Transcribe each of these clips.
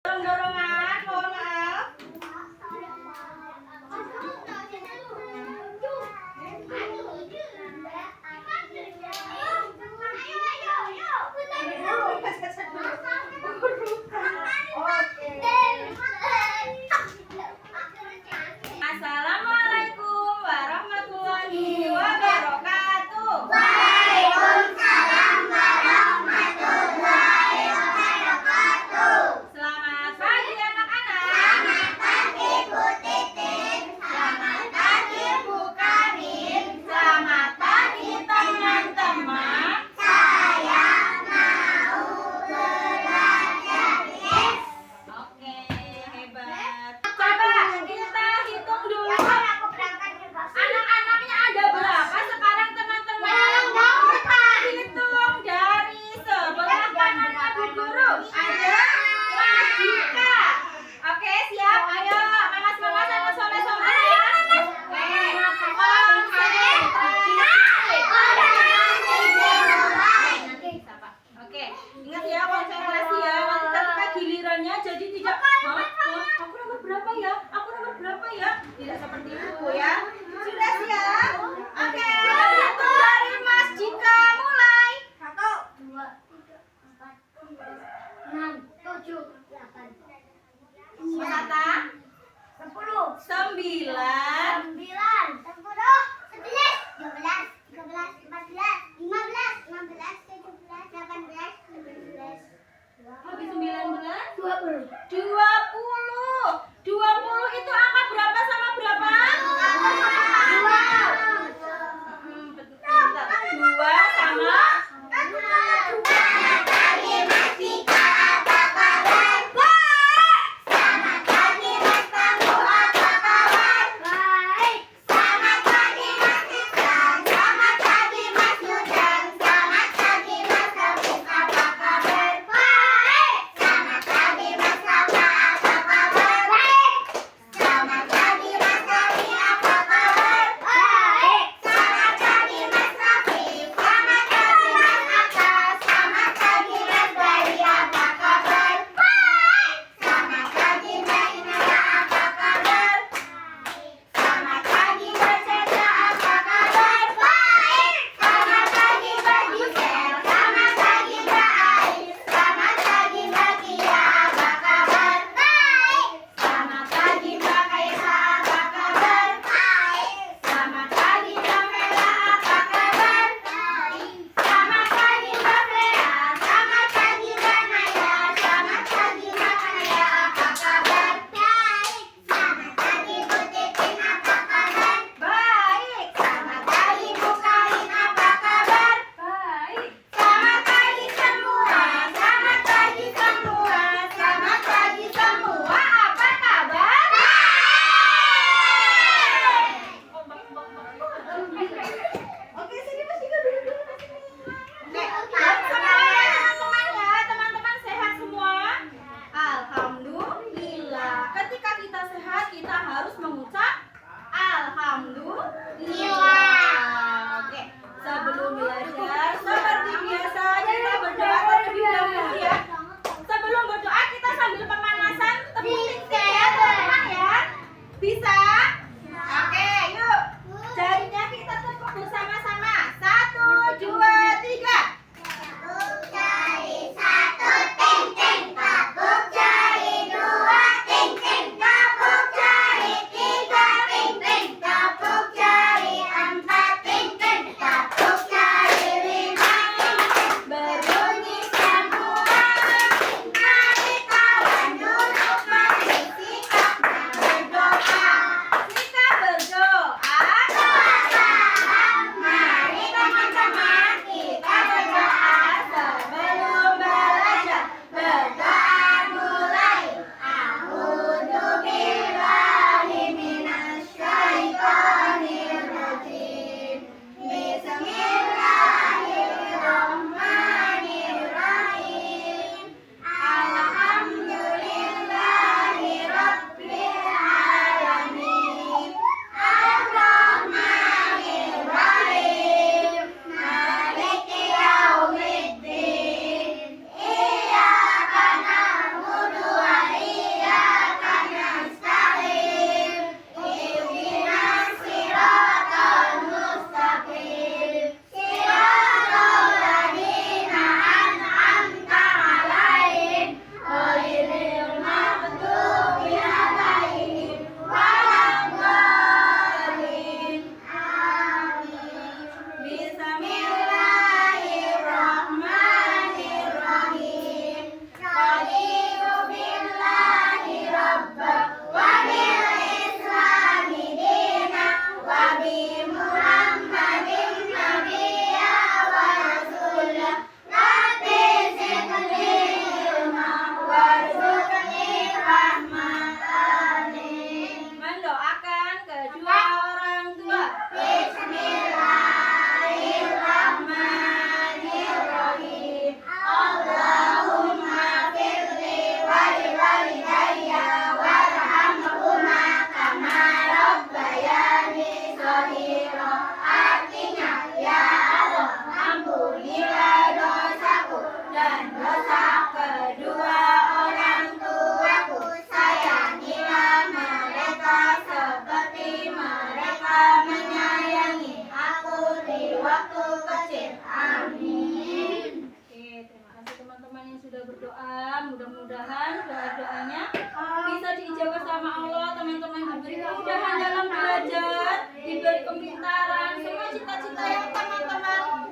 Dorongan, mohon maaf. Assalamualaikum warahmatullahi wabarakatuh. Waalaikumsalam warahmatullahi wabarakatuh. Selamat pagi anak-anak. Selamat pagi Bu Titin. Selamat pagi Bu Karin. Selamat pagi teman-teman. Saya mau belajar. Yes. Oke, hebat. Coba kita hitung dulu. Aku berangkat ke kelas. Anak-anaknya ada berapa sekarang teman-teman? Hitung dari sebelah kanannya Bu Guru. Ada Mas Dika. Oke, siap. Ayo, mamas-mamas sama soleh-soleh ya. Oke, Oke, ingat ya konsentrasi ya. Nanti ketika gilirannya jadi tidak. Aku nomor berapa ya? Aku nomor berapa ya? Tidak seperti itu ya. Sudah siap? Oke, hitung dari Mas Dika mulai. 1, 2, 3, 4, 5, 6, 7, 8, Mas Atta, 10, 9, 9, 10, 11, 12, 13, 14, 15, 16, 17, 18, 19, habis 19, 20. 20. 20 itu angka berapa sama berapa? Bentar. 2 sama sudah berdoa, mudah-mudahan doa-doanya bisa diijabah sama Allah. Teman-teman diberi kemudahan dalam belajar, diberi kepintaran, semua cita-cita yang teman-teman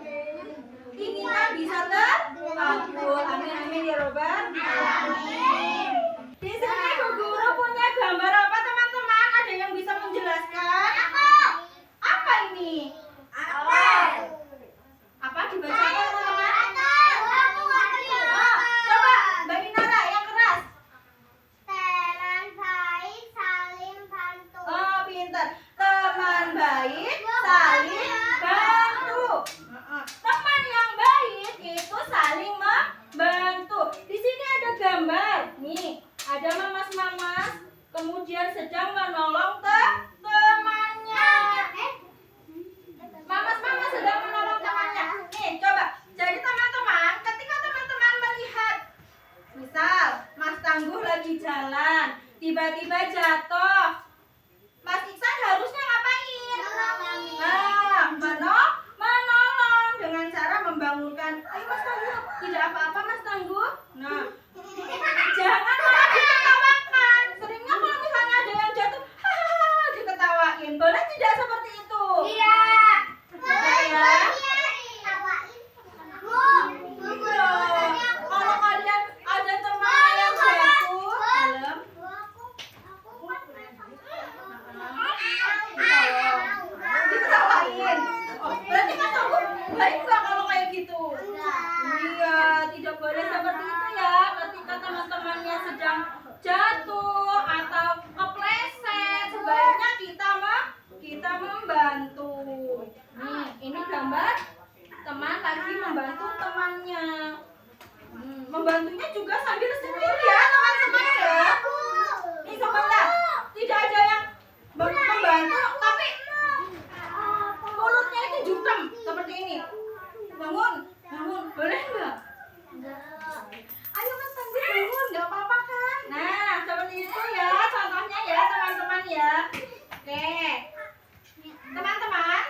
inginkan bisa terkabul. Amin amin ya robbal alamin. Di sini Bu Guru punya gambar apa teman-teman? Ada yang bisa menjelaskan? Apa ini? Apa dibacakan teman-teman? Coba Mbak Inara yang keras. Teman baik saling bantu. Oh, pintar. Teman baik saling bantu. Teman yang baik itu saling membantu. Di sini ada gambar. Nih, ada mamas-mamas kemudian sedang menolong temannya. Mamas-mamas sedang menolong temannya. Nih, coba. Jadi teman-teman, ketika teman-teman melihat misal Mas Tangguh lagi jalan, tiba-tiba jatuh. Mas Iksan harusnya ngapain? Menolong dengan cara membangunkan. Ayo Mas Tangguh, tidak apa-apa Mas Tangguh. Nah, jangan malah diketawakan. Seringnya kalau misalnya ada yang jatuh, hahaha, diketawain. Boleh tidak seperti itu? Iya. Boleh ya? Iya. Kalau kalian ada teman yang jatuh dalam diketawain. Oh, berarti Mas Tangguh baik nggak kalau kayak gitu? Iya, tidak boleh seperti itu ya. Ketika teman-temannya sedang jatuh atau kepleset, sebaiknya kita membantu. Nih, ini gambar teman lagi membantu temannya. Membantunya juga sambil senyum ya teman-teman ya. Nih sebentar, tidak ada yang membantu tapi mulutnya itu jutem seperti ini. Bangun, boleh nggak? Ayo Mas Tangguh bangun, nggak apa-apa kan? Nah, seperti itu ya contohnya ya teman-teman ya. Oke, teman-teman,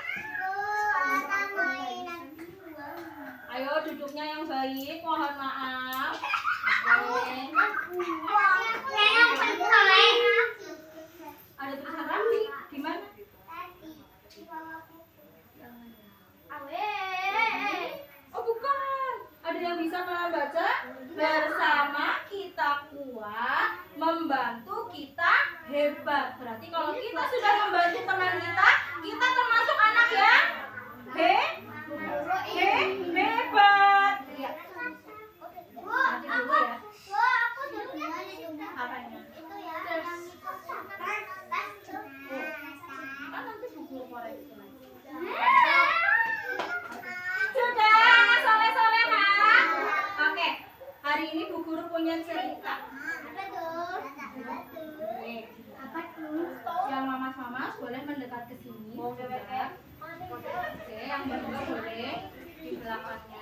ayo duduknya yang baik, mohon maaf. Oke. Ada tulisan rapi, gimana? Oh bukan, ada yang bisa membaca. Bersama kita kuat, membantu kita hebat. Berarti kalau kita sudah membantu teman kita, kita termasuk anak yang hebat. Iya. Nanti dulu ya. Apanya? Kan nanti buku koreksi lagi. Sudah, soleh-solehan. Oke, hari ini Bu Guru punya cerita. Nih, yang mamas-mamas boleh mendekat ke sini. Oke, yang berdua boleh di belakangnya.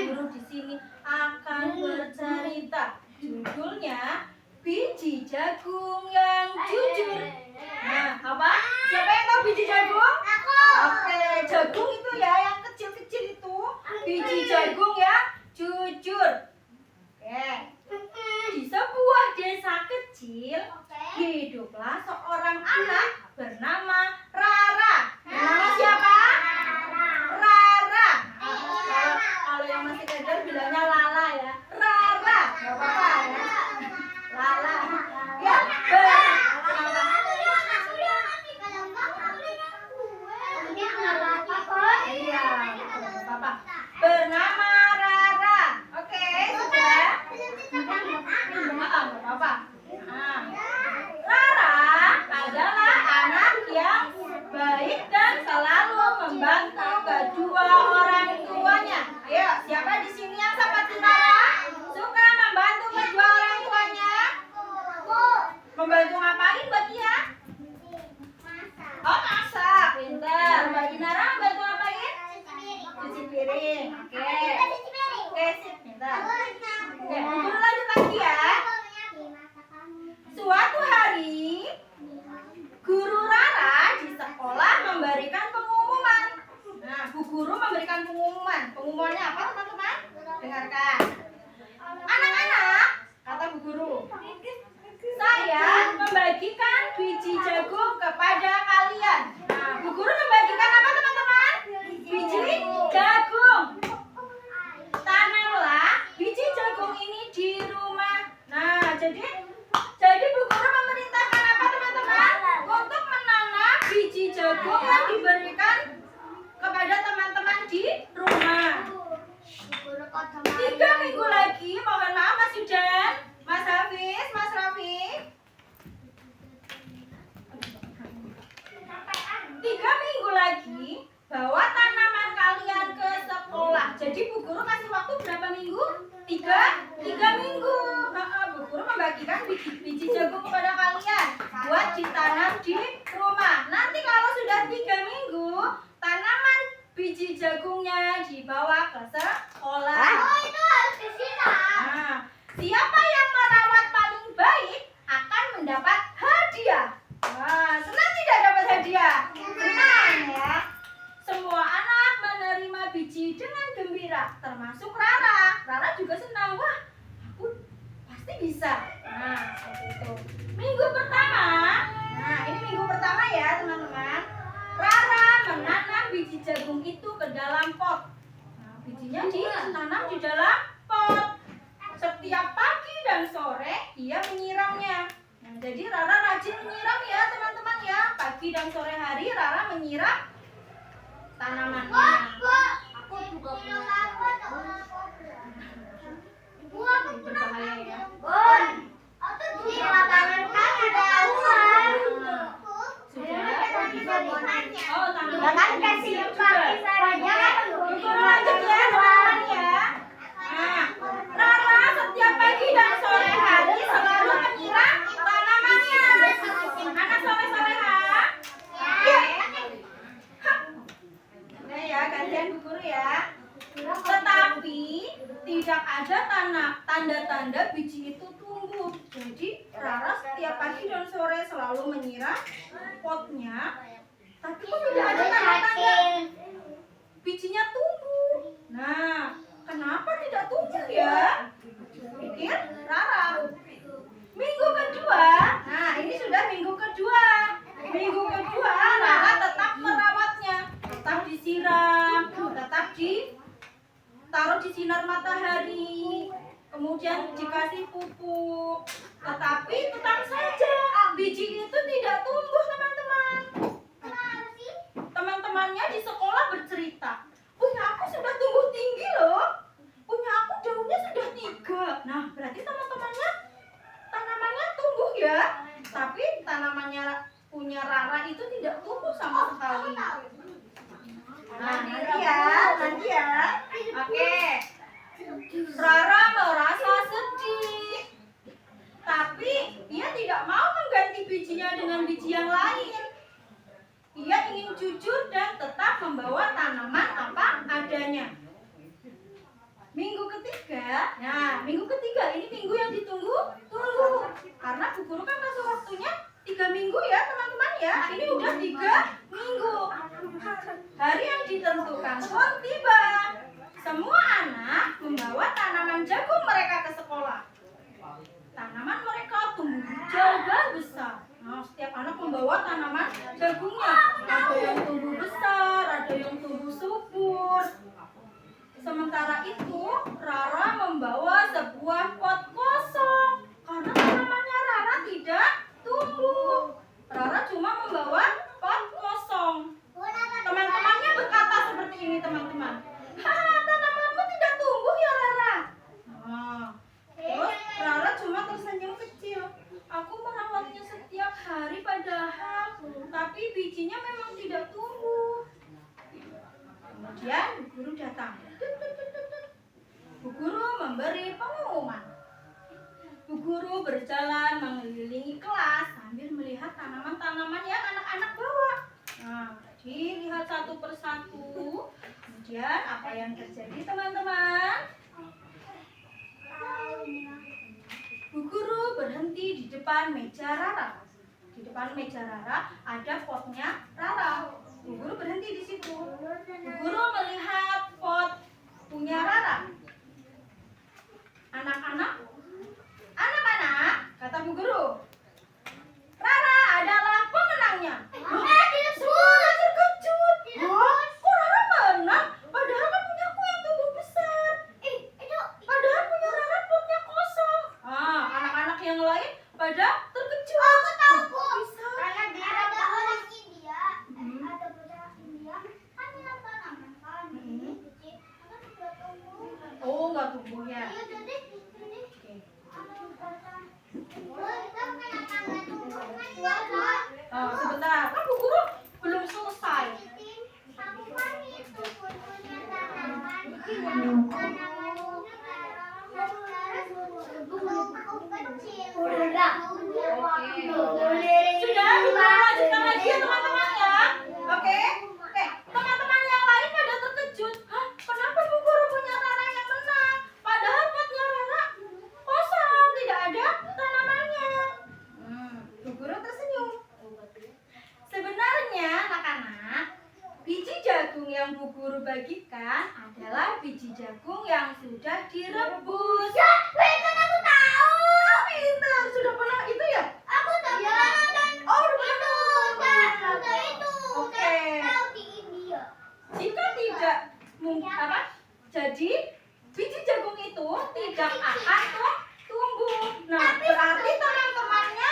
Guru di sini akan bercerita. Judulnya Biji Jagung yang Jujur. Nah, apa? Siapa yang tahu biji jagung? Oke, jagung itu ya yang kecil-kecil itu. Biji jagung yang jujur. Oke. Di sebuah desa kecil hiduplah seorang anak bernama Rara. Bernama siapa? Rara. Kalau yang masih kecil bilangnya Lala ya. Rara. Gak apa-apa ya. Lala. Ya, iya, Bapak. Bernama Rara. Oke, sudah? Bapak. Nah, Rara adalah anak yang baik dan selalu membantu kedua orang tuanya. Ayo, siapa di sini yang seperti Rara? Suka membantu kedua orang tuanya? Membantu ngapain Mbak Tia? Oh, masak. Pintar. Mbak Inara bantu ngapain? Cuci piring. Oke. Oke, sip. Pintar. Oke, Guru lanjut lagi ya. Suatu hari, Guru Rara di sekolah memberikan pengumuman. Nah, Bu Guru memberikan memberikan pengumuman. Pengumumannya apa teman-teman? Dengarkan. Anak-anak, kata Bu Guru, saya membagikan biji jagung kepada kalian. Nah, Bu Guru membagikan apa teman-teman? Biji jagung. Tanamlah biji jagung ini di rumah. Nah, jadi Bu Guru memerintahkan apa teman-teman? Untuk menanam biji jagung yang diberikan kepada teman-teman di rumah. 3 minggu lagi, mohon maaf Mas Yudan, Mas Hafiz, Mas Raffi. 3 minggu lagi, bawa tanaman kalian ke sekolah. Jadi Bu Guru kasih waktu berapa minggu? 3 minggu. Bu Guru membagikan biji jagung kepada kalian buat ditanam di rumah. Nanti kalau sudah 3 minggu, tanaman biji jagungnya dibawa ke sekolah. Nah, siapa yang merawat paling baik akan mendapat hadiah. Wah, senang tidak dapat hadiah? Senang ya. Semua anak menerima biji dengan gembira, termasuk Rara. Rara juga senang. Wah, aku pasti bisa. Nah, seperti itu. Minggu pertama. Nah, ini minggu pertama ya, teman-teman. Rara menanam biji jagung itu ke dalam pot. Nah, bijinya ditanam di dalam pot. Setiap pagi dan sore ia menyiramnya. Nah, jadi Rara rajin menyiram ya, teman-teman ya. Pagi dan sore hari Rara menyiram tanamannya. Aku juga punya. Berbahaya ya. Di lapangan kan ada uang. Oh, Jangan kasih kaki saja. Lanjut ya teman-teman ya. Nah, Rara setiap pagi dan sore hari selalu menyiram tanamannya. Anak sore-sore ha. Nah ya, gantian Bu Guru ya. Tetapi tidak ada tanda-tanda biji itu tumbuh. Jadi Rara setiap pagi dan sore selalu menyiram potnya. Tapi kok tidak ada tanda-tanda bijinya tumbuh. Nah, kenapa tidak tumbuh ya? Pikir Rara. Minggu kedua, nah ini sudah minggu kedua. Minggu kedua Rara tetap merawatnya, tetap disiram, tetap ditaruh di sinar matahari, kemudian dikasih pupuk. Tetapi tetap saja biji itu tidak tumbuh, teman-teman. Teman-temannya di sekolah bercerita, punya aku sudah tumbuh tinggi loh, punya aku daunnya sudah 3. Nah, berarti teman-temannya tanamannya tumbuh ya, tapi tanamannya punya Rara itu tidak tumbuh sama sekali. Nah, nanti ya. Oke. Rara merasa sedih, tapi ia tidak mau mengganti bijinya dengan biji yang lain. Ia ingin jujur dan tetap membawa tanaman apa adanya. Minggu ketiga, nah minggu ketiga ini minggu yang ditunggu karena Bu Guru kan kasih waktunya 3 minggu ya teman-teman ya. Ini udah 3 minggu. Hari yang ditentukan pun tiba. Semua anak membawa tanaman jagung mereka ke sekolah. Tanaman mereka tumbuh hijau dan besar. Nah, setiap anak membawa tanaman jagungnya. Ada yang tumbuh besar, ada yang tumbuh subur. Sementara itu, Rara membawa sebuah pot kosong karena tanamannya Rara tidak tumbuh. Rara cuma membawa pot kosong. Teman-temannya berkata seperti ini, teman-teman. Tanamanmu tidak tumbuh ya Rara. Nah, terus Rara cuma tersenyum kecil. Aku merawatnya setiap hari padahal, tapi bijinya memang tidak tumbuh. Kemudian Bu Guru datang. Bu Guru memberi pengumuman. Bu Guru berjalan mengelilingi kelas sambil melihat tanaman-tanaman yang anak-anak bawa. Nah, dilihat satu persatu. Kemudian apa yang terjadi teman-teman? Bu Guru berhenti di depan meja Rara. Di depan meja Rara ada potnya Rara. Bu Guru berhenti di situ. Bu Guru melihat pot punya Rara. Anak-anak, kata Bu Guru, Rara adalah pemenangnya. Semuanya terkejut. Hah? Kok Rara menang? Padahal kan punya aku yang tumbuh besar. Padahal punya Rara potnya kosong. Anak-anak yang lain pada terkejut. Aku tahu, Bu. Kok bisa? Karena dia ada orang India, ada bocah India, kan dia tanaman kan, kecil, kan sudah tumbuh. Oh, nggak tumbuh ya. Iya, jadi Oke. anu bocah. Kita punya tangga tumbuh kan juga. Sebentar, kan Bu Guru belum selesai. Aku kan itu punya tanaman, tanaman juga terus aku kecil. Udah. Sudah, kita lanjutkan lagi ya teman-teman ya. Oke. Teman-teman yang lain pada terkejut. Hah, kenapa Bu Guru punya Rara yang menang? Padahal potnya Rara kosong, tidak ada tanamannya. Bu Guru tersenyum. Sebenarnya anak-anak, biji jagung yang Bu Guru bagikan adalah biji jagung yang sudah direbus. Ya, kan aku tahu. Pintar, sudah pernah itu ya? Aku udah pernah nonton Oh, udah pernah nonton. udah itu. Oke. Tahu di India. Jika tidak jadi biji jagung itu tidak akan tumbuh. Nah, berarti teman-temannya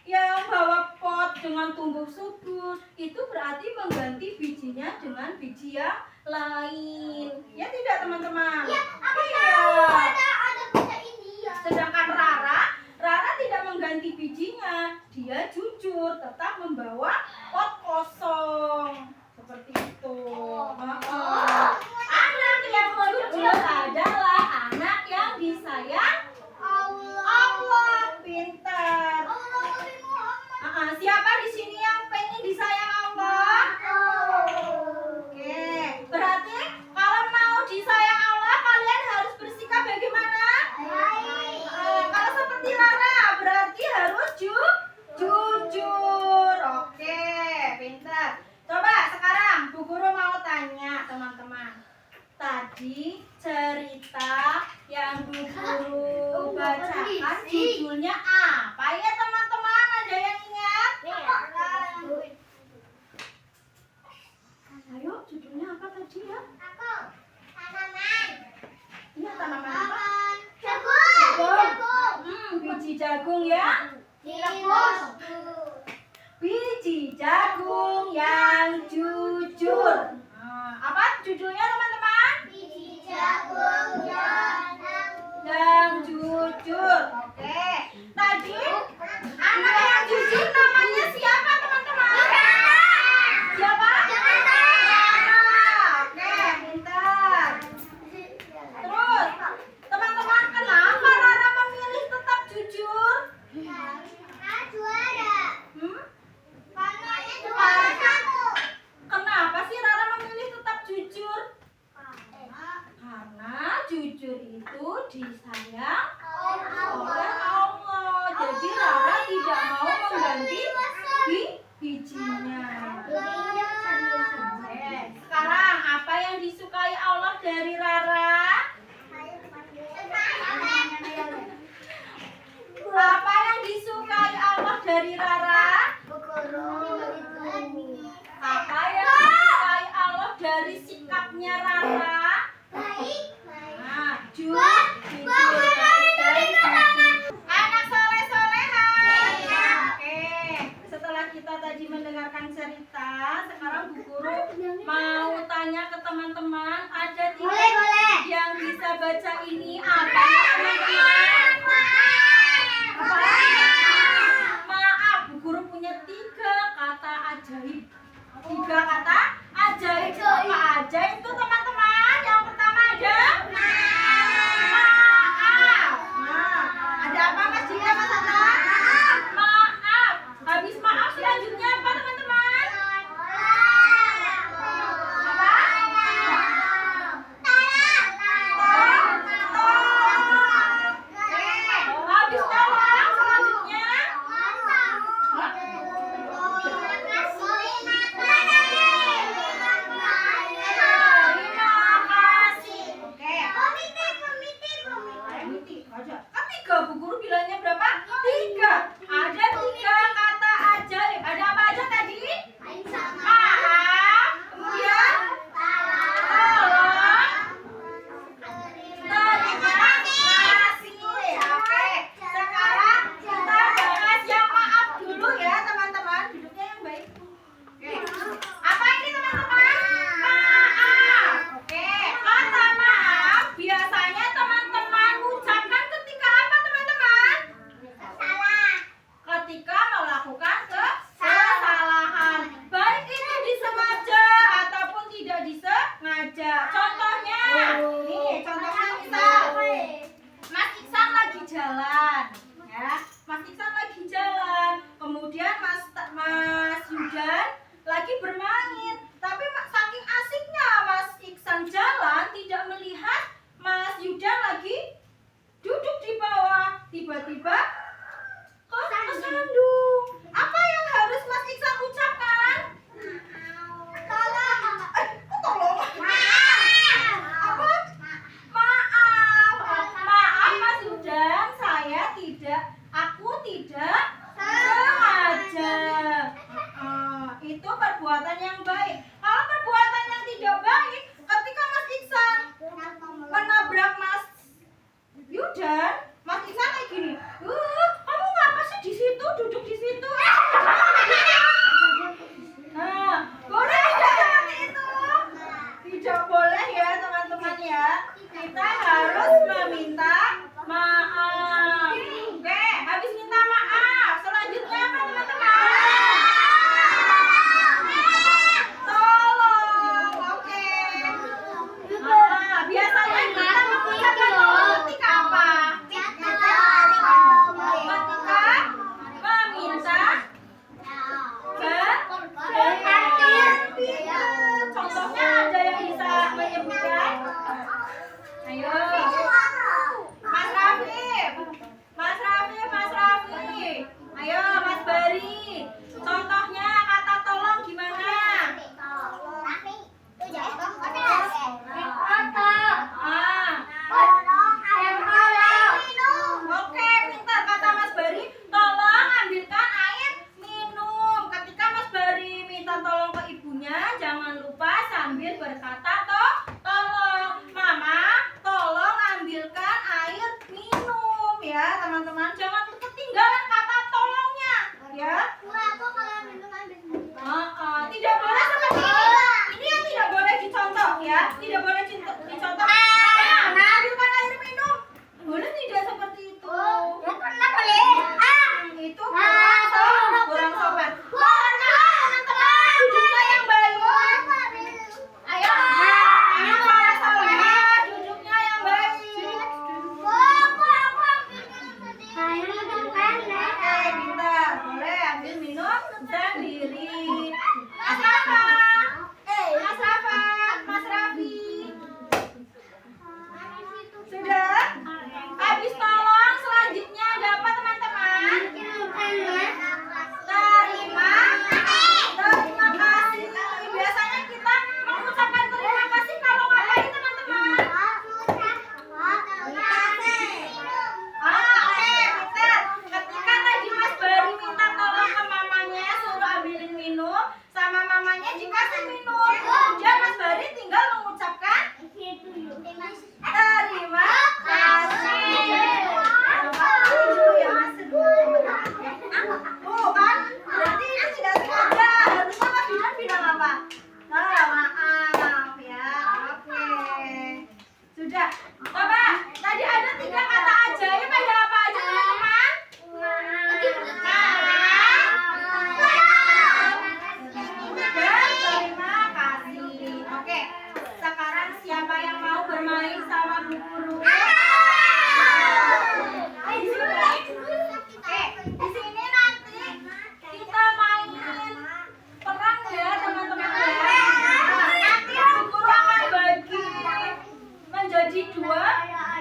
yang bawa pot dengan tumbuh subur itu berarti mengganti bijinya dengan biji yang lain. Ya tidak teman-teman? Ya, aku Iya. tahu ada bocah India. Sedangkan Rara tidak mengganti bijinya. Dia jujur tetap membawa pot kosong. Seperti itu. Anak yang jujur adalah anak yang disayang Allah. Pintar. Siapa di sini yang pengen disayang Allah? Oke. Berarti kalau mau disayang Allah, kalian harus bersikap bagaimana? Kalau seperti Rara, berarti harus jujur. Oke, pintar. Coba sekarang Bu Guru mau tanya teman-teman. Tadi cerita yang Bu Guru bacakan judulnya apa ya teman-teman? Ada yang ingat? Ayo, judulnya apa tadi ya? Iya, tanaman apa? Biji jagung ya. Biji jagung yang jujur. Apa judulnya teman-teman? Yang jujur. Oke. Tadi anak yang jujur namanya siapa teman-teman? Siapa? Oke, pintar. Terus, teman-teman, kenapa Rara memilih tetap jujur? Kenapa sih Rara memilih tetap jujur? Karena jujur itu disayang oleh Allah. Jadi Rara tidak mau mengganti bijinya. Sekarang apa yang disukai Allah dari Rara? Apa yang disukai Allah dari Rara? Apa yang disukai Allah dari sikapnya Rara? Nah, jujur. Anak soleh-solehan. Oke. Setelah kita tadi mendengarkan cerita, sekarang Bu Guru mau tanya ke teman-teman, ada tidak yang bisa baca ini apa? Maaf, Bu Guru punya 3 kata ajaib. 3 kata ajaib. Apa aja itu teman-teman? Yang pertama ada maaf. Nah, ada apa Mas Jika, Mas Ata? Maaf. Habis maaf selanjutnya apa teman-teman? Apa? Tolong. jalan, ya. Mas Iksan lagi jalan, kemudian Mas Yudan lagi bermain. Tapi saking asiknya Mas Iksan jalan, tidak melihat Mas Yudan lagi duduk di bawah. Tiba-tiba kesandung. Apa yang harus Mas Iksan ucapkan? Tolong. Tolong. Maaf. Apa? Maaf. Maaf Mas Yudan, aku tidak sengaja. Itu perbuatan yang baik. Kalau perbuatan yang tidak baik, ketika Mas Iksan menabrak Mas Yudan, Mas Iksan kayak gini. Kamu ngapa sih di situ, duduk di situ? Nah, boleh tidak seperti itu? Tidak boleh ya teman-teman ya. Kita harus meminta maaf. Oke, habis minta maaf, selanjutnya apa teman-teman? Tolong, oke. Biasanya kita mengucapkan tolong ketika apa? Ketika meminta contohnya ada yang bisa menyebutkan? Ayo, Mas Raffi. Ayo, Mas Bari. Contohnya kata tolong gimana? Oke, pintar kata Mas Bari. Tolong ambilkan air minum. Ketika Mas Bari minta tolong ke ibunya, jangan lupa sambil berkata tolong. Mama, tolong ambilkan air minum ya, teman-teman. Jangan ketinggalan kata tolongnya, ya. Tidak boleh seperti ini. Ini yang tidak boleh dicontoh ya. Tidak boleh dicontoh. Ambilkan air minum. Boleh tidak seperti itu? Itu kurang sopan. Duduknya yang baik. Ayo salah. Duduknya yang baik. Oke, pintar. Boleh ambil minum sendiri. Mas Raffi. Sudah? Habis tolong, selanjutnya ada apa teman-teman? Terima kasih. Biasanya kita mengucapkan terima kasih kalau ngapain teman-teman? Oke, pintar. Ketika tadi Mas Bari minta tolong ke mamanya, suruh ambilin minum, sama mamanya dikasih minum. Kemudian Mas Bari tinggal mengucapkan terima kasih. Kan? Berarti ini tidak sengaja. Harusnya Mas Yudan bilang apa? Maaf ya. Oke. Sudah. Coba, tadi ada 3 kata ajaib. Ada apa aja teman-teman? Terima kasih. Oke. Sekarang siapa yang mau bermain sama Bu Guru? Di sini nanti kita main perang ya teman-teman ya. Nanti Bu Guru akan bagi menjadi 2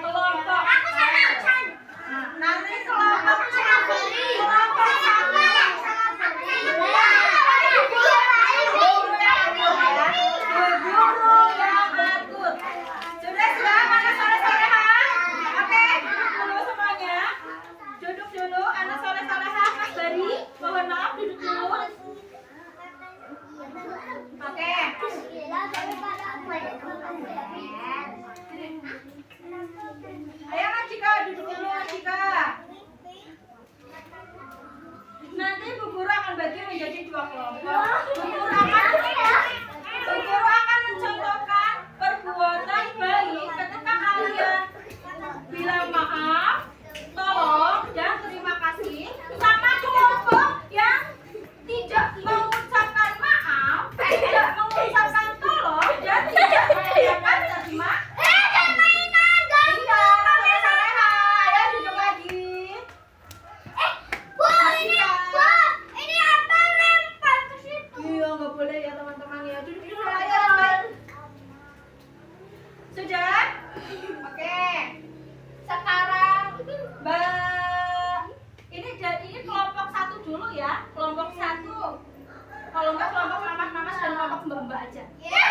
kelompok. Nanti kelompok satu. Guru yang atur. Sudah mana sore-sore Sudah? Oke. Sekarang ini kelompok satu dulu ya. Kelompok satu. Kalau enggak kelompok mamas-mamas dan kelompok mbak-mbak aja. Ya.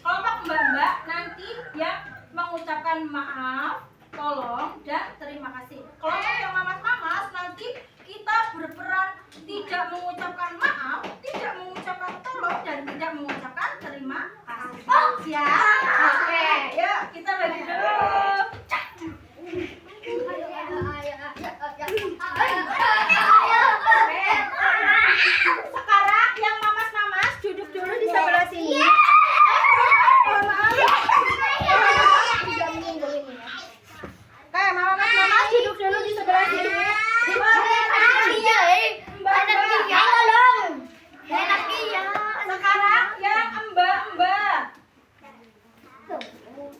Kelompok mbak-mbak nanti yang mengucapkan maaf, tolong, dan terima kasih. Kelompok yang mamas-mamas nanti kita berperan tidak mengucapkan maaf, tidak mengucapkan tolong, dan tidak mengucapkan terima kasih. Siap? Oke, yuk kita bagi dulu. Sekarang yang mamas-mamas duduk dulu di sebelah sini. Oke, mamas-mamas duduk dulu di sebelah sini. Sekarang yang mbak-mbak.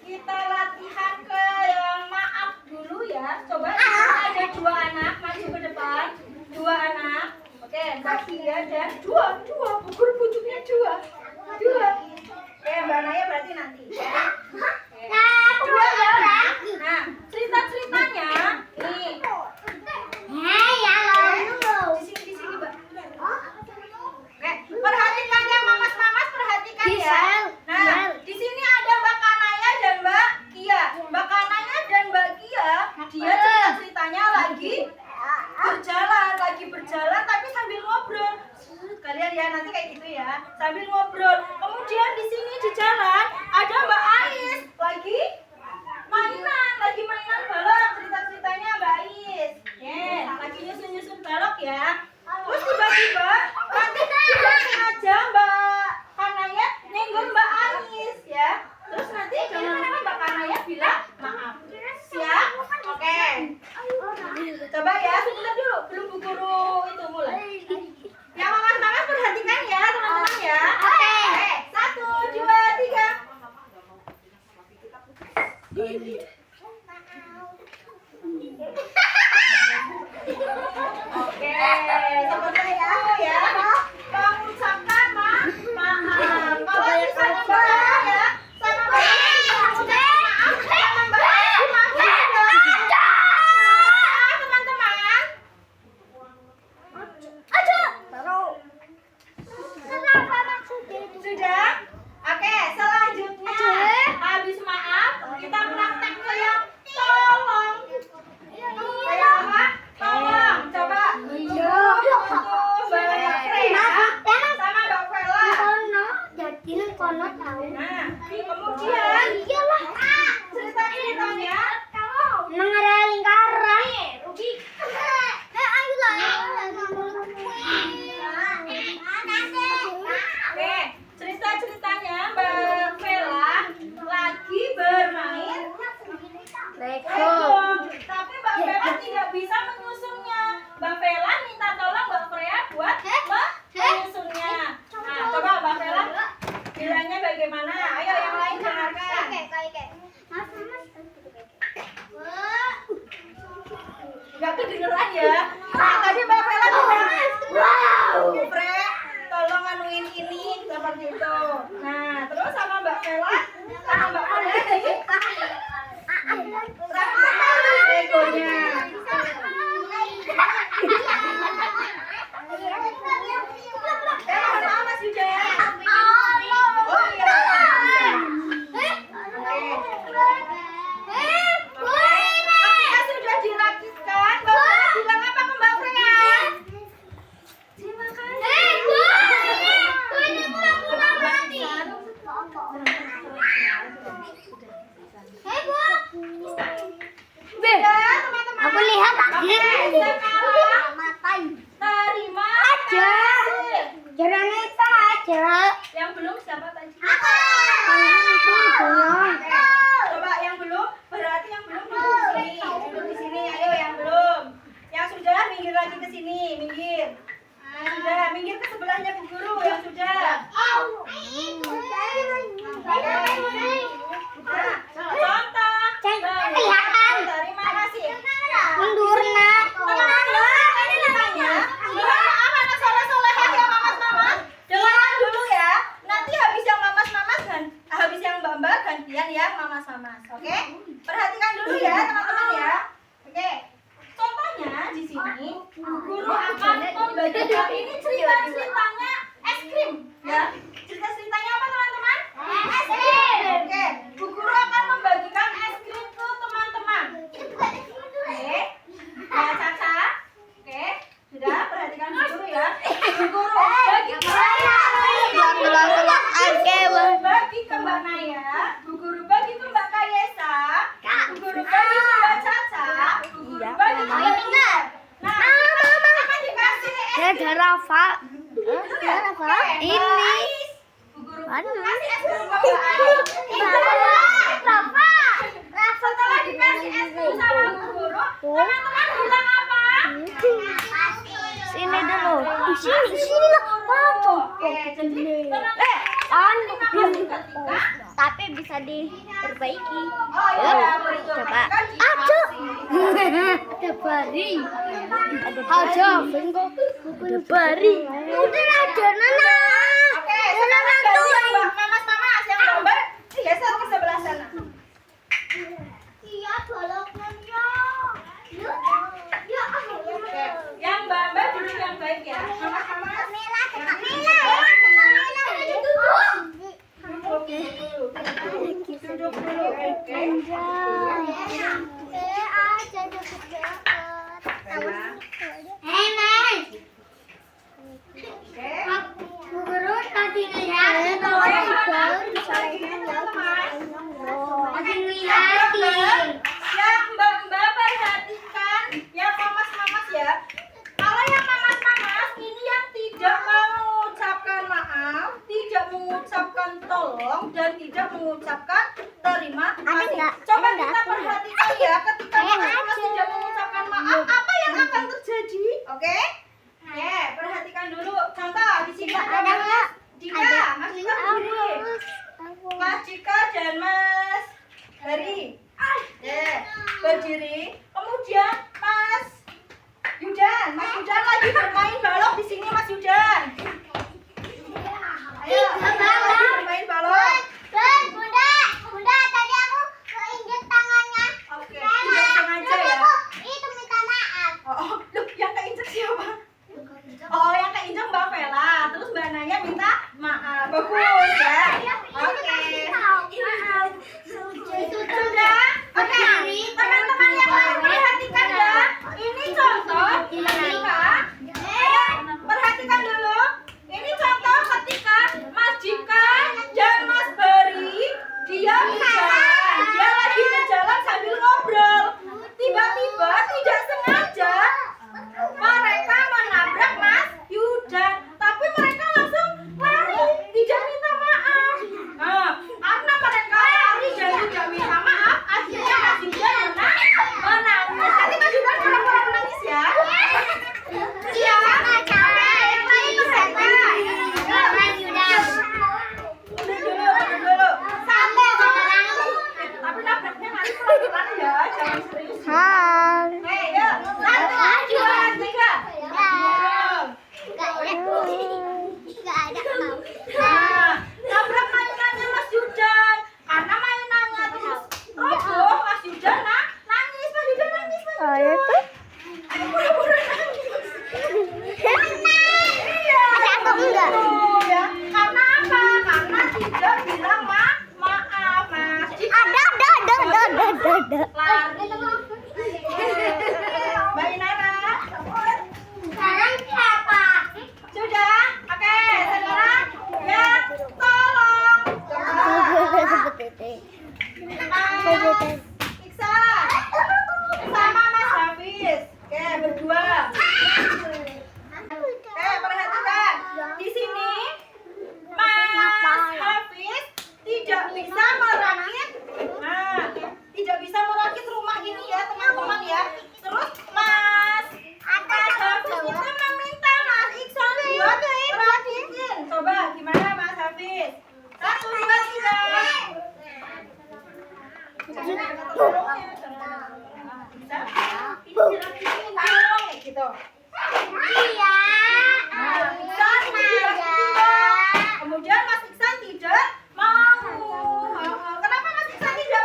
Kita latihan ke yang maaf dulu ya. Coba ada 2 anak maju ke depan. 2 anak. Oke, Mbak Kia dan 2 bukur butuhnya 2. Oke, Mbak Naya berarti nanti ya. Nah, cerita-ceritanya nih. Di sini, Mbak. Oke, perhatikan yang mamas-mamas, perhatikan ya. Nah, di sini ada Mbak Kanaya dan Mbak Kia. Mbak Kanaya dan Mbak Kia, dia cerita-ceritanya lagi berjalan tapi sambil ngobrol. Kalian ya nanti kayak gitu ya, sambil ngobrol. Kemudian di sini di jalan ada Mbak Ais lagi mainan balok. Cerita-ceritanya Mbak Ais. Lagi nyusun balok ya. Terus tiba-tiba nanti tidak sengaja Mbak Kanaya nyenggol Mbak Ais ya. Terus nanti jangan lupa Mbak Kanaya bilang maaf. Siap? Oke. Coba ya, sebentar dulu. Belum Bu Guru itu mulai. Yang mamas-mamas perhatikan ya teman-teman ya. Oke. 1, 2, 3. Oke, seperti itu ya. Mengucapkan maaf. Kalau bisa membaca ya, sama Mbak maaf, sama Mbak teman-teman. Sudah? Oke, selanjutnya habis maaf kita praktek ke yang tolong. Kayak apa? Tolong, coba. Untuk Mbak Freya sama Mbak Vela. Nah, kemudian cerita-ceritanya Ruby. Oke, cerita-ceritanya Mbak Vela lagi bermain Lego. Tapi Mbak Vela tidak bisa menyusunnya. Mbak Vela minta tolong Mbak Freya buat menyusunnya. Nah, coba Mbak Vela bilangnya bagaimana? Ayo yang lain dengarkan. Gak kedengeran ya. Nah, tadi Mbak Vela bilang, Fre, tolong anuin ini seperti itu. Nah, terus sama Mbak Vela, sama Mbak Freya ini Legonya. Mohon maaf Mas Yuda. Oh iya. Apakah sudah dirakitkan? Bapak bilang apa ke Mbak Freya? Terima kasih. Teman-teman. Aku lihat lagi. Terima kasih. Jeranita aja. Yang belum siapa tadi? Belum. Coba yang belum, berarti yang belum duduk di sini. Duduk di sini, ayo yang belum. Yang sudah minggir lagi ke sini, minggir. Sudah, minggir ke sebelahnya Bu Guru yang sudah. Contoh. Kelihatan. Terima kasih. Mundur nak. Teman-teman mamas-mamas. Oke? Perhatikan dulu ya teman-teman ya. Oke. Contohnya di sini guru akan membagikan ini cerita-ceritanya es krim ya. Cerita-ceritanya apa teman-teman? Es krim. Oke. Bu guru akan membagikan es krim ke teman-teman. Oke. Ya Caca. Oke. Sudah perhatikan Bu guru ya. Bu guru bagi ke Mbak Naya, Bu guru bagi ke Mbak Kayesa, Bu guru bagi ke Mbak Caca, Bu guru bagi ke Mbak Ina. Nah, akan dikasih es krim. Rafa. Oke, Ini. Bu guru Aduh. kasih es krim ke Mbak Ais. Setelah dikasih es krim sama Bu guru, teman-teman bilang apa? Sini dulu. Di sini lah. Oke, jadi Tapi bisa diperbaiki. oh iya, betul. Coba. Kan dikasih. Debari. Aja, bengko. Debari. Udah ada Nana. Oke, sekarang gantian Mbak Mamas yang gambar geser ke sebelah sana. Iya, bolongnya. Ya, Oke, yang Mbak duduk yang baik ya. Mamas. Duduk dulu. Oke. Yang Mbak perhatikan, yang mamas ya. Kalau yang mamas ini yang tidak mengucapkan maaf, tidak mengucapkan tolong, dan tidak mengucapkan terima kasih. Coba kita perhatikan ya, ketika mamas tidak mengucapkan maaf, apa yang akan terjadi? Oke? Ya, perhatikan dulu. Contoh di sini ada Mas Dika, Mas Dika berdiri. Mas Dika dan Mas Hari. Ya, berdiri. Kemudian Mas Yudan lagi bermain balok di sini Mas Yudan. Ayo, lagi bermain balok. Bunda, tadi aku keinjek tangannya. Oke, tidak sengaja ya. Itu minta maaf. Oh, loh, yang keinjek siapa? Oh, yang keinjek Mbak Vela. Terus Mbak Naya minta maaf. Bagus ya. Oke. Sudah? Oke. Teman-teman yang lain perhatikan ya. Ini contoh ketika perhatikan dulu. Ini contoh ketika Mas Dika dan Mas Bari dia lagi berjalan sambil ngobrol. Tiba-tiba tidak sengaja mereka menabrak Mas Yudan, tapi mereka langsung lari, tidak minta maaf. Nah, karena mereka lari dan tidak minta maaf, akhirnya Mas Yudan menangis. Nanti Mas Yudan pura-pura menangis ya. Iya. Yang lain berapa? Dulu. Sampai tapi nabraknya nanti pelan-pelan ya, jangan serius. Hai. Yuk. 1, 2, 3. Nah, nabrak mainannya Mas Yudan. Karena mainannya terus roboh, Mas Yudan nangis. Mas Yudan nangis. Ayo tuh. Pura-pura nangis. Iya. Betul, ya. Karena apa? Karena tidak bilang maaf, Mas. Ada. Lari. Mbak Inara. Sekarang siapa? Sudah? Oke, sekarang ya tolong. Mas Iksan sama Mas Hafiz. Oke, berdua. Oke, perhatikan. Di sini Mas Hafiz tidak bisa merakit. Nah, tidak bisa merakit rumah ini ya, teman-teman ya. Terus Mas Hafiz itu meminta Mas Iksan buat merakitin. Coba gimana Mas Hafiz? 1, 2, 3. Gitu. Iya. Nah, Iksan dirakitin dong. Kemudian Mas Iksan tidak mau. Kenapa Mas Iksan tidak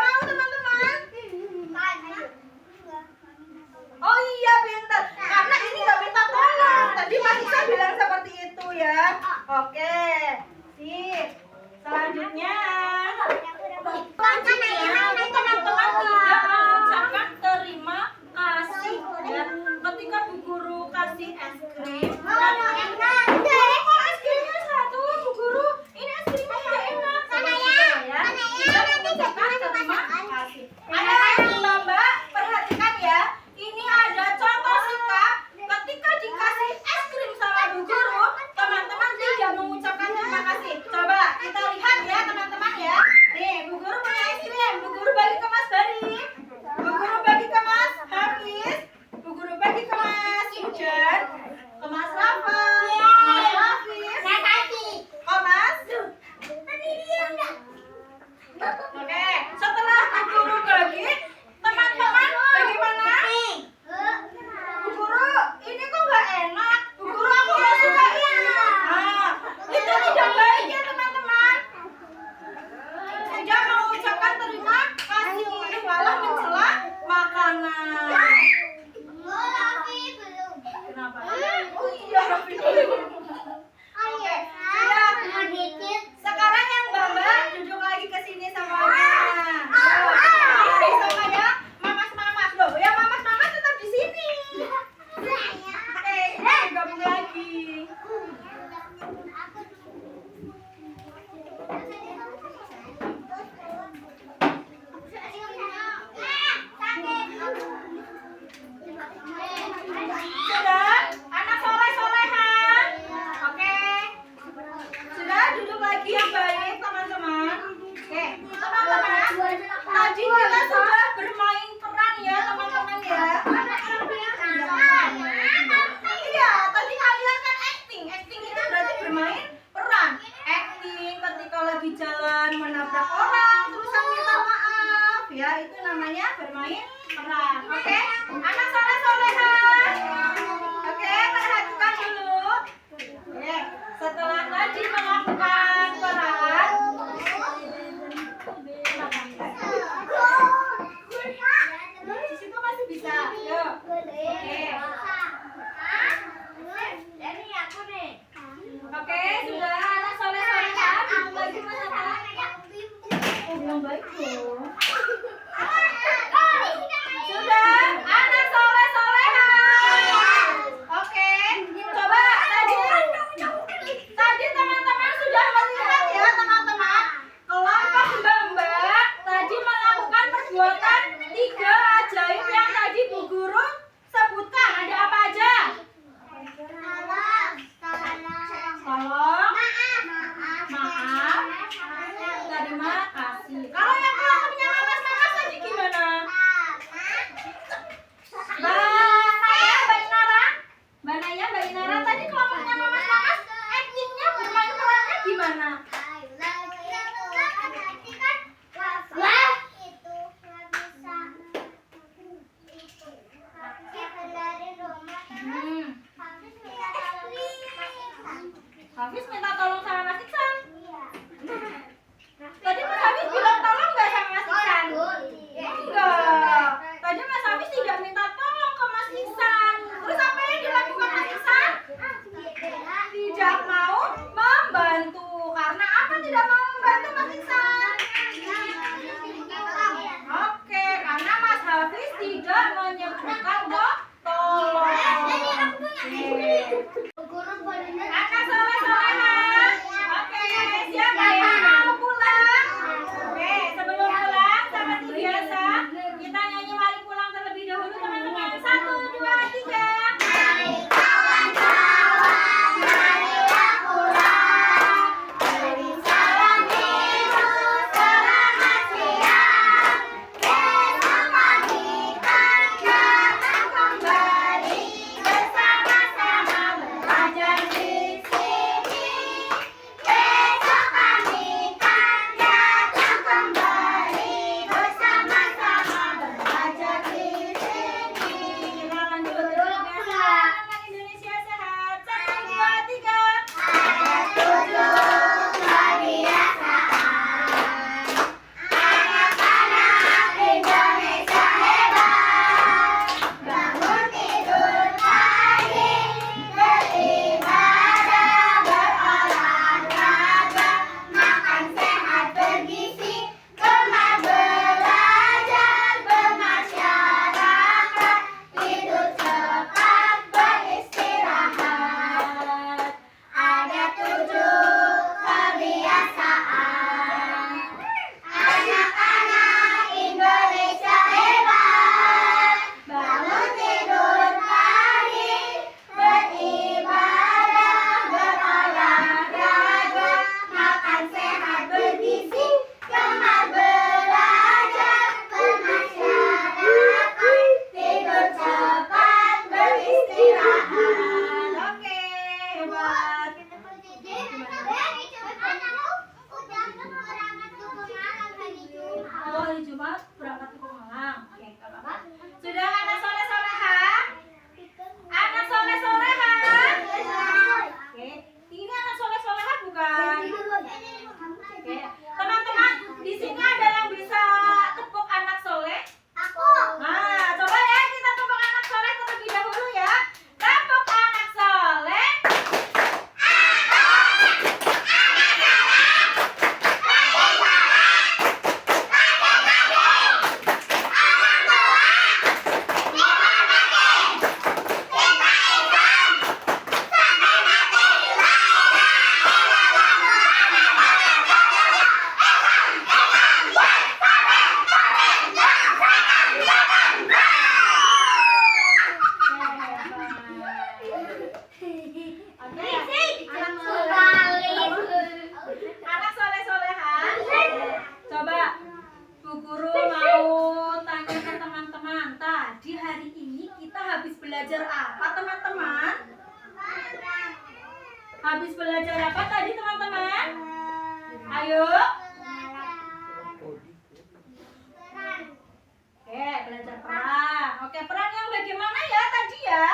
bagi ke Mas Bari. Bu Guru bagi ke Mas Hafiz. Bu Guru bagi ke Mas Hujan. Ke Mas Rafa. Mas Hafiz. Ke Mas. Oke, setelah Bu Guru bagi, teman-teman bagaimana? Bu Guru, ini kok nggak enak. Bu Guru, aku nggak suka ini. Nah, itu tidak baik ya teman-teman. Sudah mengucapkan terima kasih, malah mencela makanan. Kenapa? Oh iya, Raffi. Oke, sudah. Sekarang yang Mbak duduk lagi ke sini semuanya. Ini semuanya mamas-mamas loh. Ya mamas-mamas tetap di sini. Oke, gabung lagi. Sudah, anak soleh-solehan. Oke. Sudah duduk lagi yang baik teman-teman. Oke, teman-teman. Tadi kita sudah bermain peran ya teman-teman ya. Iya, tadi kalian kan acting. Acting itu berarti bermain peran. Acting ketika lagi jalan menabrak orang terus minta maaf. Ya, itu namanya bermain peran. Oke, anak soleh-solehan. Oke, perhatikan dulu. Oke, setelah tadi melakukan peran, di situ masih bisa. Yuk. Oke, sudah anak soleh-solehan. Duduk lagi Mas Atta. Oh, yang baik dong. Sudah, anak soleh-solehan. Oke, coba tadi teman-teman sudah melihat ya teman-teman. Kelompok Mbak tadi melakukan perbuatan 3 ajaib yang tadi Bu Guru sebutkan. Ada apa aja? Tolong, maaf, terima kasih. Kalau yang kelompoknya mamas-mamas tadi gimana? berangkat ke Pemalang. Oke, nggak apa-apa. Sudah anak soleh-soleha? Anak soleh-soleha? Oke, ini anak soleh-soleha bukan? Oke, teman-teman, di sini ada yang bisa tepuk anak soleh? Aku. Nah, coba ya kita tepuk anak soleh terlebih dahulu ya. Tepuk anak soleh. Anak soleh-soleha. Coba Bu Guru mau tanya ke teman-teman. Tadi hari ini kita habis belajar apa teman-teman? Habis belajar apa tadi teman-teman? Ayo. Oke, belajar peran. Oke, peran yang bagaimana ya tadi ya?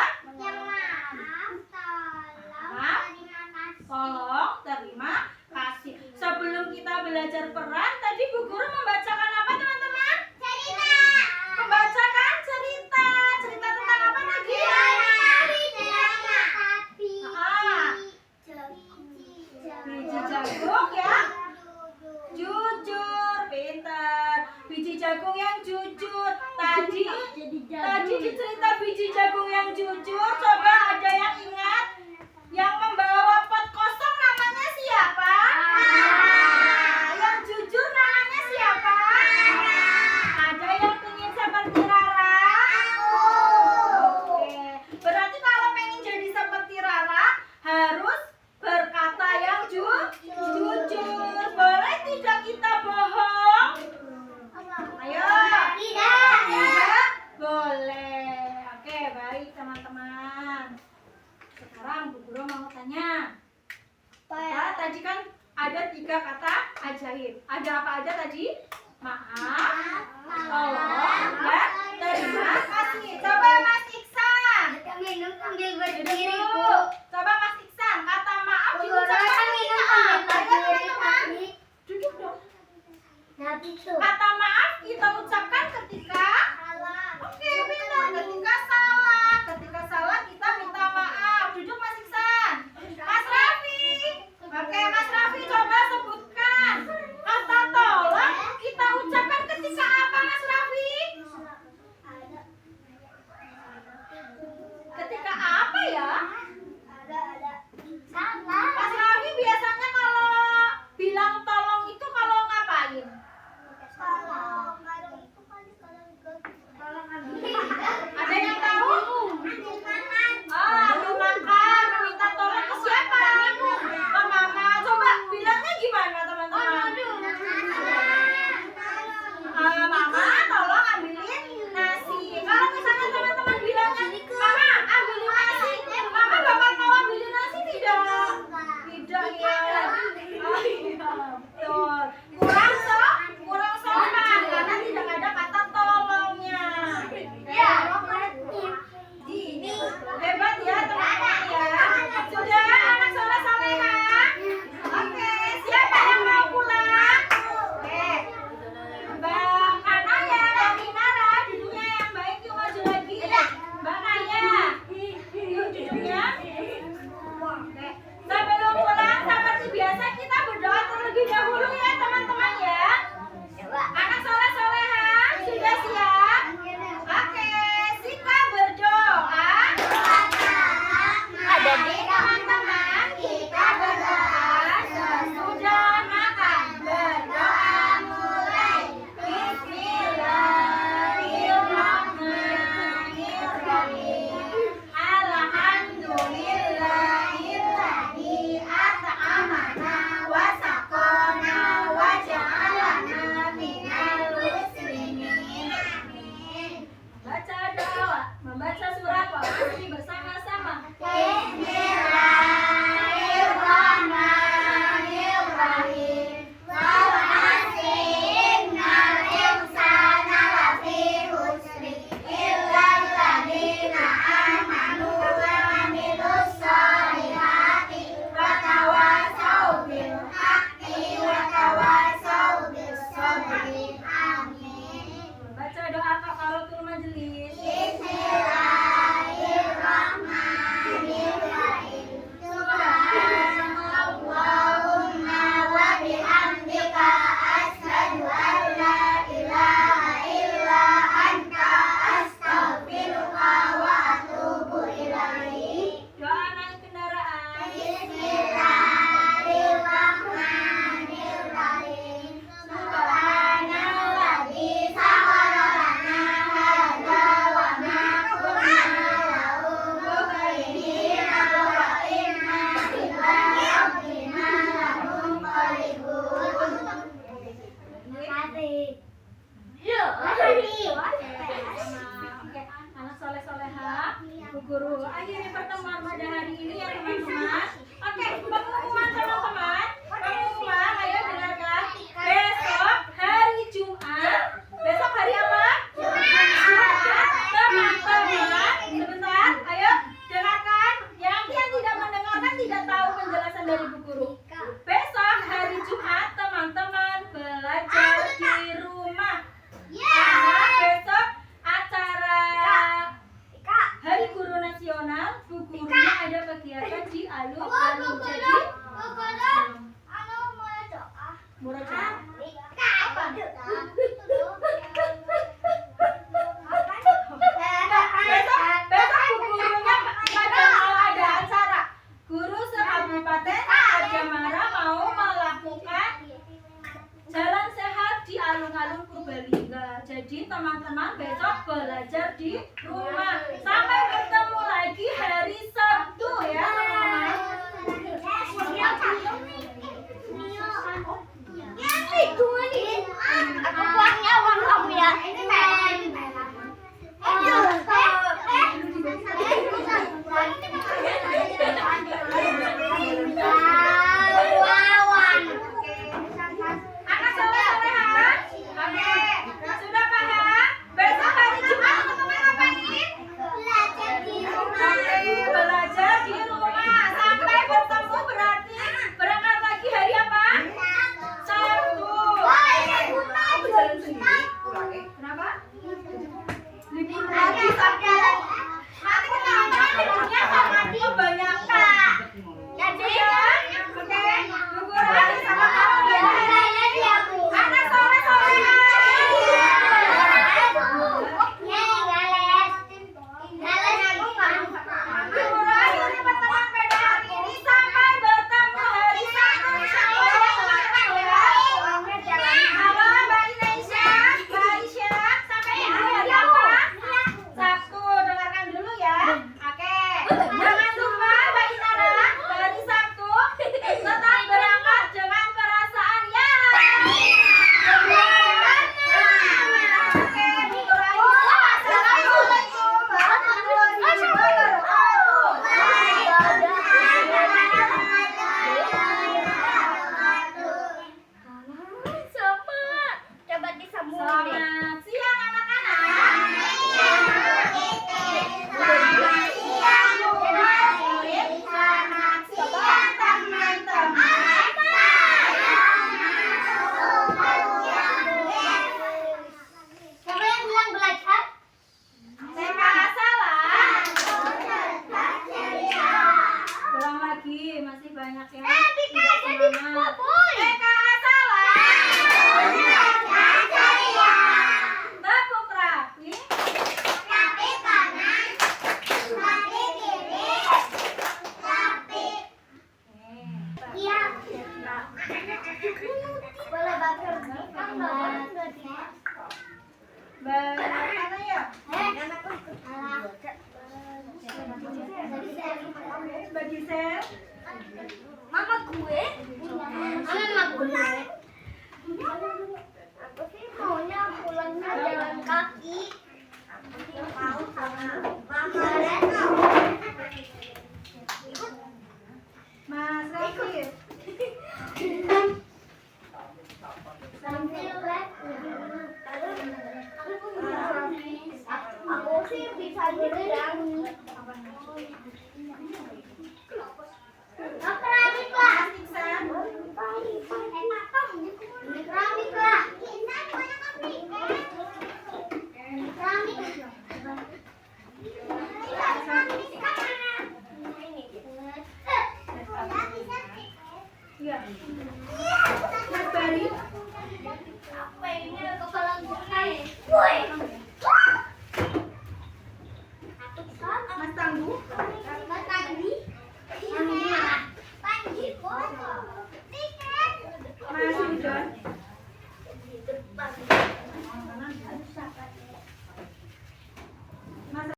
Tolong, terima kasih. Sebelum kita belajar peran, tadi Bu Guru membacakan apa teman-teman? Membacakan cerita. Cerita tentang apa tadi? Biji jagung ya. Jujur, pintar. Biji jagung yang jujur. Tadi di cerita biji jagung yang jujur, coba ada yang ingat? Yang membawa pot kosong namanya siapa? Yang jujur namanya siapa? Ada yang ingin seperti Rara? Oke. Berarti kalau pengen jadi seperti Rara, harus berkata yang jujur. Boleh tidak kita bohong? Ayo. Tidak boleh. Oke, baik teman-teman. Sekarang Bu Guru mau tanya Jadi teman-teman besok belajar di rumah. Sampai bertemu lagi hari Sabtu ya teman-teman. Aku uangnya uang kamu ya. Anak soleh-solehan? Oke, sudah paham? Besok hari Jumat teman-teman ngapain? Oke, belajar di rumah. Sampai bertemu berarti berangkat lagi hari apa? Sabtu. Aku jalan sendiri. Kenapa? Libur lagi Sabtu. Nanti ketahuan liburnya sama kebanyakan. Jadi ya, oke, tunggu lagi sama kamu ya. Anak soleh-solehan. Libur lagi teman-teman pada hari ini sampai bertemu hari Sabtu insyaallah ya teman-teman ya. Halo Mbak Indonesia, Mbak Aisyah, sampai hari apa? Sabtu, dengarkan dulu ya. Oke, jangan lupa Mbak Inara, hari Sabtu tetap berangkat dengan perasaan ya. Oke, libur lagi. Assalamualaikum warahmatullahi Coba disambung. Selamat siang anak-anak. Selamat siang teman-teman. Siapa yang bilang belajar? Saya salah. Ulang lagi, masih banyak ya. Semangat. Mereka salah. Tepuk rapi. Bagaimana ya? Bagi Sel. Mama gue. Mama gue. Aku sih maunya pulangnya jalan kaki. Aku sih mau sama mama Reno. Mas Raffi. Aku sih bisa nyebrang. Keramik lah. Keramik lah. Ya. Mas Bari. Apa ini kepala gue? Woi. Mas Tangguh.